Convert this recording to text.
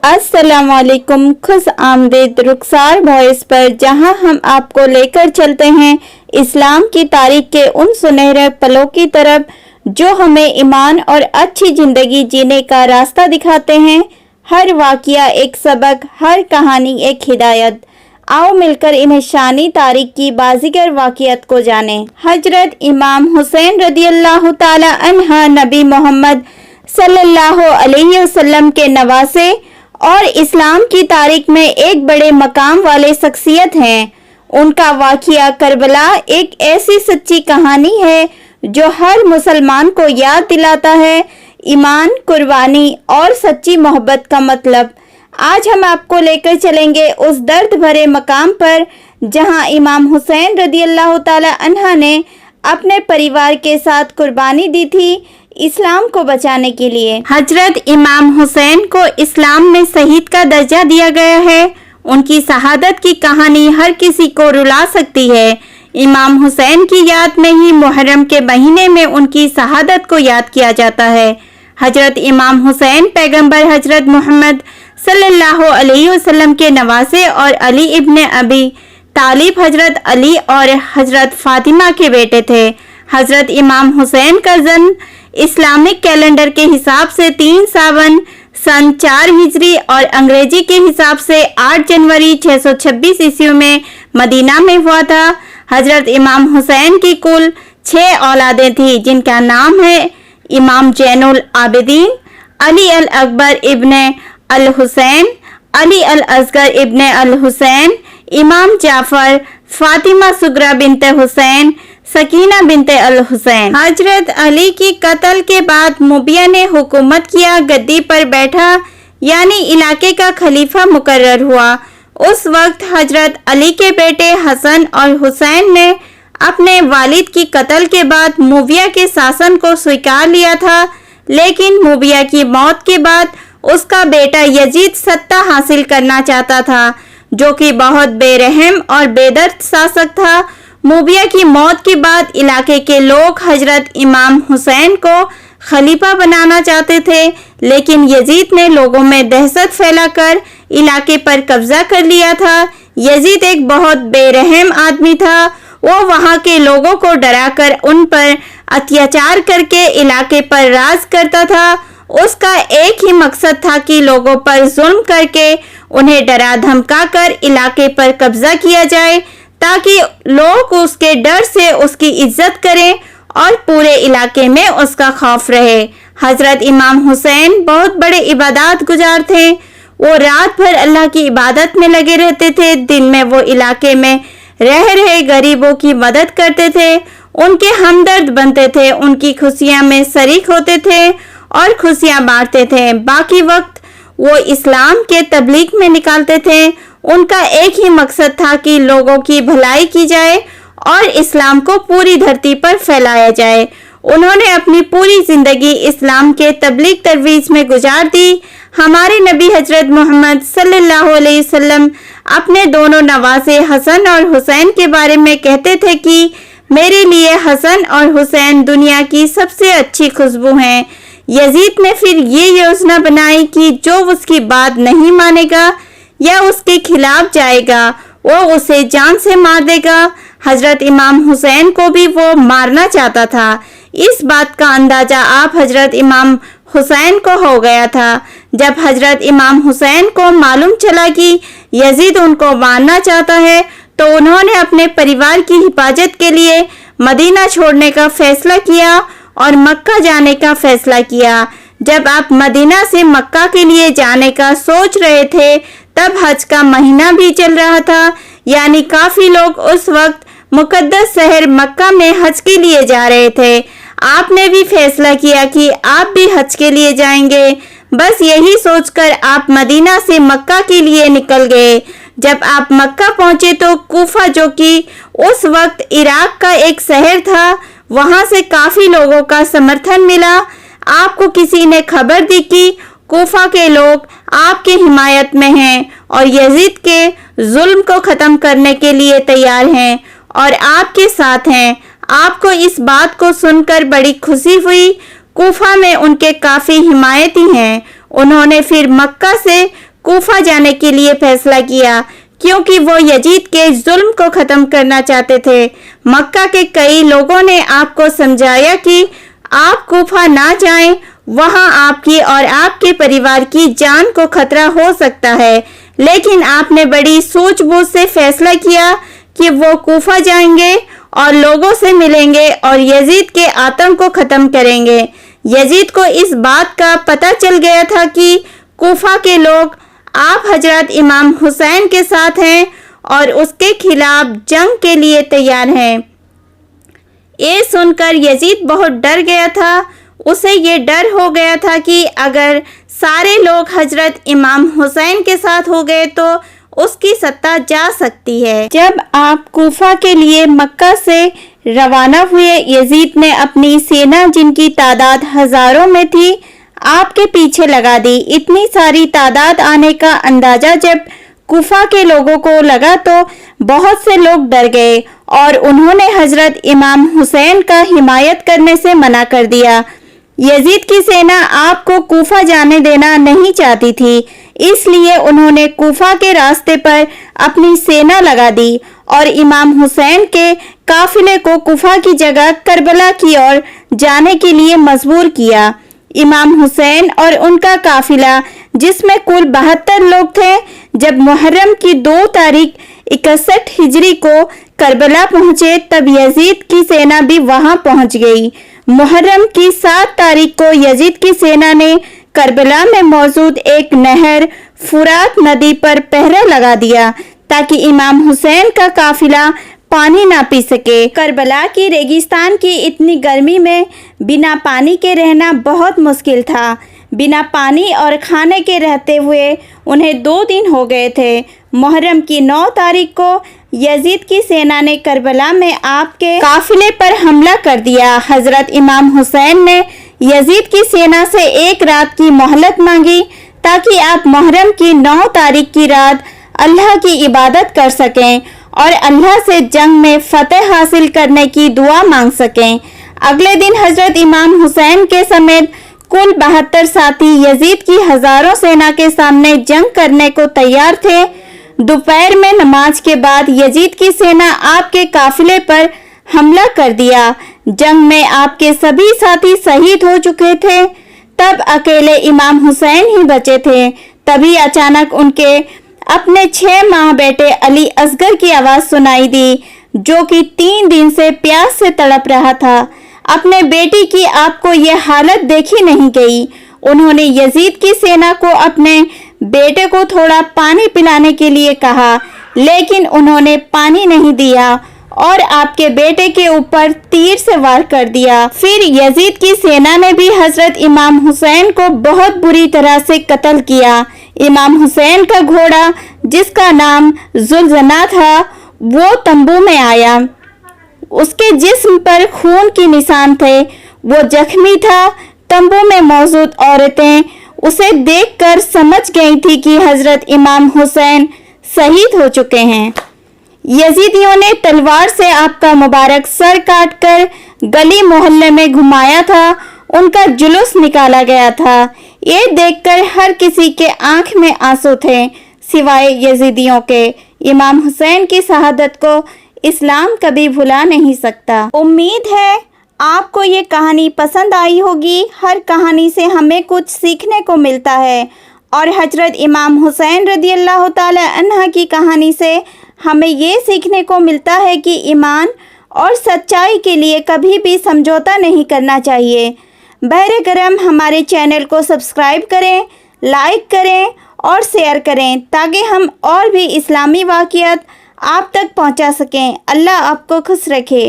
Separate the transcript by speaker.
Speaker 1: अस्सलाम वालेकुम। खुश आमदीद रुखसार वॉइस पर, जहां हम आपको लेकर चलते हैं इस्लाम की तारीख के उन सुनहरे पलों की तरफ जो हमें ईमान और अच्छी ज़िंदगी जीने का रास्ता दिखाते हैं। हर वाक़या एक सबक, हर कहानी एक हिदायत। आओ मिलकर इन्हें शानी तारीख की बाजीगर वाक़ियत को जानें। हजरत इमाम हुसैन रदियल्लाहु ताला अन्हा नबी मोहम्मद सल्लल्लाहु अलैहि वसल्लम के नवासे और इस्लाम की तारीख में एक बड़े मकाम वाले शख्सियत हैं। उनका वाक़िया करबला एक ऐसी सच्ची कहानी है जो हर मुसलमान को याद दिलाता है ईमान, कुर्बानी और सच्ची मोहब्बत का मतलब। आज हम आपको लेकर चलेंगे उस दर्द भरे मकाम पर जहां इमाम हुसैन रदियल्लाहु ताला अन्हा ने अपने परिवार के साथ कुर्बानी दी थी इस्लाम को बचाने के लिए। हजरत इमाम हुसैन को इस्लाम में शहीद का दर्जा दिया गया है। उनकी शहादत की कहानी हर किसी को रुला सकती है। इमाम हुसैन की याद में ही मुहर्रम के महीने में उनकी शहादत को याद किया जाता है। हजरत इमाम हुसैन पैगंबर हजरत मोहम्मद सल्लल्लाहु अलैहि वसल्लम के नवासे और अली इब्ने अबी तालिब, हजरत अली और हजरत फातिमा के बेटे थे। हजरत इमाम हुसैन का जन्म इस्लामिक कैलेंडर के हिसाब से 3 सावन सन 4 हिजरी और अंग्रेजी के हिसाब से 8 जनवरी 626 ईस्वी में मदीना में हुआ था। हजरत इमाम हुसैन की कुल 6 औलादें थी, जिनका नाम है इमाम जैनुल आबिदीन, अली अल अकबर इब्ने अल हुसैन, अली अल असगर इब्ने अल हुसैन, इमाम जाफर, फातिमा सुगरा बिनते हुसैन, सकीना बिनते अल हुसैन। हजरत अली की कत्ल के बाद मुबिया ने हुकूमत किया, गद्दी पर बैठा, यानी इलाके का खलीफा मुकर्रर हुआ। उस वक्त हजरत अली के बेटे हसन और हुसैन ने अपने वालिद की कत्ल के बाद मुबिया के शासन को स्वीकार लिया था, लेकिन मुबिया की मौत के बाद उसका बेटा यजीद सत्ता हासिल करना चाहता था, जो कि बहुत बेरहम और बेदर्द शासक था। मुबिया की मौत के बाद इलाके के लोग हजरत इमाम हुसैन को खलीफा बनाना चाहते थे, लेकिन यजीद ने लोगों में दहशत फैलाकर इलाके पर कब्जा कर लिया था। यजीद एक बहुत बेरहम आदमी था। वो वहाँ के लोगों को डराकर उन पर अत्याचार करके इलाके पर राज करता था। उसका एक ही मकसद था कि लोगों पर जुल्म करके उन्हें डरा धमका कर इलाके पर कब्जा किया जाए, ताकि लोग उसके डर से उसकी इज्जत करें और पूरे इलाके में उसका खौफ रहे। हजरत इमाम हुसैन बहुत बड़े इबादत गुजार थे। वो रात भर अल्लाह की इबादत में लगे रहते थे। दिन में वो इलाके में रह रहे गरीबों की मदद करते थे, उनके हमदर्द बनते थे, उनकी खुशियां में शरीक होते थे और खुशियां बांटते थे। बाकी वक्त वो इस्लाम के तबलीग में निकालते थे। उनका एक ही मकसद था कि लोगों की भलाई की जाए और इस्लाम को पूरी धरती पर फैलाया जाए। उन्होंने अपनी पूरी जिंदगी इस्लाम के तबलीग तरवीज में गुजार दी। हमारे नबी हजरत मोहम्मद सल्लल्लाहु अलैहि वसल्लम अपने दोनों नवासे हसन और हुसैन के बारे में कहते थे कि मेरे लिए हसन और हुसैन दुनिया की सबसे अच्छी खुशबू हैं। यजीद ने फिर ये योजना बनाई कि जो उसकी बात नहीं मानेगा या उसके खिलाफ जाएगा, वो उसे जान से मार देगा। हजरत इमाम हुसैन को भी वो मारना चाहता था। इस बात का अंदाजा आप हजरत इमाम हुसैन को हो गया था। जब हजरत इमाम हुसैन को मालूम चला कि यजीद उनको मारना चाहता है, तो उन्होंने अपने परिवार की हिफाजत के लिए मदीना छोड़ने का फैसला किया और मक्का जाने का फैसला किया। जब आप मदीना से मक्का के लिए जाने का सोच रहे थे, तब हज का महीना भी चल रहा था, यानी काफी लोग उस वक्त मुकद्दस शहर मक्का में हज के लिए जा रहे थे। आपने भी फैसला किया कि आप भी हज के लिए जाएंगे। बस यही सोचकर आप मदीना से मक्का के लिए निकल गए। जब आप मक्का पहुंचे तो कूफा, जो कि उस वक्त इराक का एक शहर था, वहां से काफी लोगों का समर्थन मिला। आपको किसी ने खबर दी कि कूफा के लोग आपके हिमायत में हैं और यजीद के जुल्म को ख़त्म करने के लिए तैयार हैं और आपके साथ हैं। आपको इस बात को सुनकर बड़ी खुशी हुई। कूफा में उनके काफ़ी हिमायती हैं। उन्होंने फिर मक्का से کوفہ جانے کے لیے فیصلہ کیا کیونکہ وہ یزید کے ظلم کو ختم کرنا چاہتے تھے۔ مکہ کے کئی لوگوں نے آپ کو سمجھایا کہ آپ کوفہ نہ جائیں، وہاں آپ کی اور آپ کے پریوار کی جان کو خطرہ ہو سکتا ہے، لیکن آپ نے بڑی سوچ بوجھ سے فیصلہ کیا کہ وہ کوفہ جائیں گے اور لوگوں سے ملیں گے اور یزید کے آتنک کو ختم کریں گے۔ یزید کو اس بات کا پتہ چل گیا تھا کہ کوفہ کے لوگ آپ حضرت امام حسین کے ساتھ ہیں اور اس کے خلاف جنگ کے لیے تیار ہیں۔ یہ سن کر یزید بہت ڈر گیا تھا۔ اسے یہ ڈر ہو گیا تھا کہ اگر سارے لوگ حضرت امام حسین کے ساتھ ہو گئے تو اس کی ستہ جا سکتی ہے۔ جب آپ کوفہ کے لیے مکہ سے روانہ ہوئے، یزید نے اپنی سینا، جن کی تعداد ہزاروں میں تھی، آپ کے پیچھے لگا دی۔ اتنی ساری تعداد آنے کا اندازہ جب کوفہ کے لوگوں کو لگا تو بہت سے لوگ ڈر گئے اور انہوں نے حضرت امام حسین کا حمایت کرنے سے منع کر دیا۔ یزید کی سینا آپ کو کوفہ جانے دینا نہیں چاہتی تھی، اس لیے انہوں نے کوفہ کے راستے پر اپنی سینا لگا دی اور امام حسین کے قافلے کو کوفہ کی جگہ کربلا کی اور جانے کے لیے مجبور کیا۔ امام حسین اور ان کا قافلہ، جس میں کل 72 لوگ تھے، جب محرم کی 2 تاریخ 61 ہجری کو کربلا پہنچے تب یزید کی سینا بھی وہاں پہنچ گئی۔ محرم کی 7 تاریخ کو یزید کی سینا نے کربلا میں موجود ایک نہر فرات ندی پر پہرا لگا دیا تاکہ امام حسین کا قافلہ پانی نہ پی سکے۔ کربلا کی ریگستان کی اتنی گرمی میں بنا پانی کے رہنا بہت مشکل تھا۔ بنا پانی اور کھانے کے رہتے ہوئے انہیں 2 دن ہو گئے تھے۔ محرم کی 9 تاریخ کو یزید کی سینا نے کربلا میں آپ کے قافلے پر حملہ کر دیا۔ حضرت امام حسین نے یزید کی سینا سے 1 رات کی مہلت مانگی تاکہ آپ محرم کی 9 تاریخ کی رات اللہ کی عبادت کر سکیں اور اللہ سے جنگ میں فتح حاصل کرنے کی دعا مانگ سکیں۔ اگلے دن حضرت امام حسین کے سمیت کل 72 ساتھی یزید کی ہزاروں سینا کے سامنے جنگ کرنے کو تیار تھے۔ دوپہر میں نماز کے بعد یزید کی سینا آپ کے قافلے پر حملہ کر دیا۔ جنگ میں آپ کے سبھی ساتھی شہید ہو چکے تھے، تب اکیلے امام حسین ہی بچے تھے۔ تبھی اچانک ان کے اپنے 6 ماہ بیٹے علی اصغر کی آواز سنائی دی، جو کہ 3 دن سے پیاس سے تڑپ رہا تھا۔ اپنے بیٹی کی آپ کو یہ حالت دیکھی نہیں گئی۔ انہوں نے یزید کی سینا کو اپنے بیٹے کو تھوڑا پانی پلانے کے لیے کہا، لیکن انہوں نے پانی نہیں دیا اور آپ کے بیٹے کے اوپر تیر سے وار کر دیا۔ پھر یزید کی سینا نے بھی حضرت امام حسین کو بہت بری طرح سے قتل کیا۔ امام حسین کا گھوڑا، جس کا نام ذوالجناح تھا، وہ تمبو میں آیا۔ اس کے جسم پر خون کے نشان تھے، وہ زخمی تھا۔ تمبو میں موجود عورتیں اسے دیکھ کر سمجھ گئی تھی کہ حضرت امام حسین شہید ہو چکے ہیں۔ یزیدیوں نے تلوار سے آپ کا مبارک سر کاٹ کر گلی محلے میں گھمایا تھا، ان کا جلوس نکالا گیا تھا۔ یہ دیکھ کر ہر کسی کے آنکھ میں آنسو تھے سوائے یزیدیوں کے۔ امام حسین کی شہادت کو اسلام کبھی بھلا نہیں سکتا۔ امید ہے آپ کو یہ کہانی پسند آئی ہوگی۔ ہر کہانی سے ہمیں کچھ سیکھنے کو ملتا ہے اور حضرت امام حسین رضی اللہ تعالی عنہ کی کہانی سے ہمیں یہ سیکھنے کو ملتا ہے کہ ایمان اور سچائی کے لیے کبھی بھی سمجھوتا نہیں کرنا چاہیے۔ بہر کرم ہمارے چینل کو سبسکرائب کریں، لائک کریں اور شیئر کریں تاکہ ہم اور بھی اسلامی واقعات آپ تک پہنچا سکیں۔ اللہ آپ کو خوش رکھے۔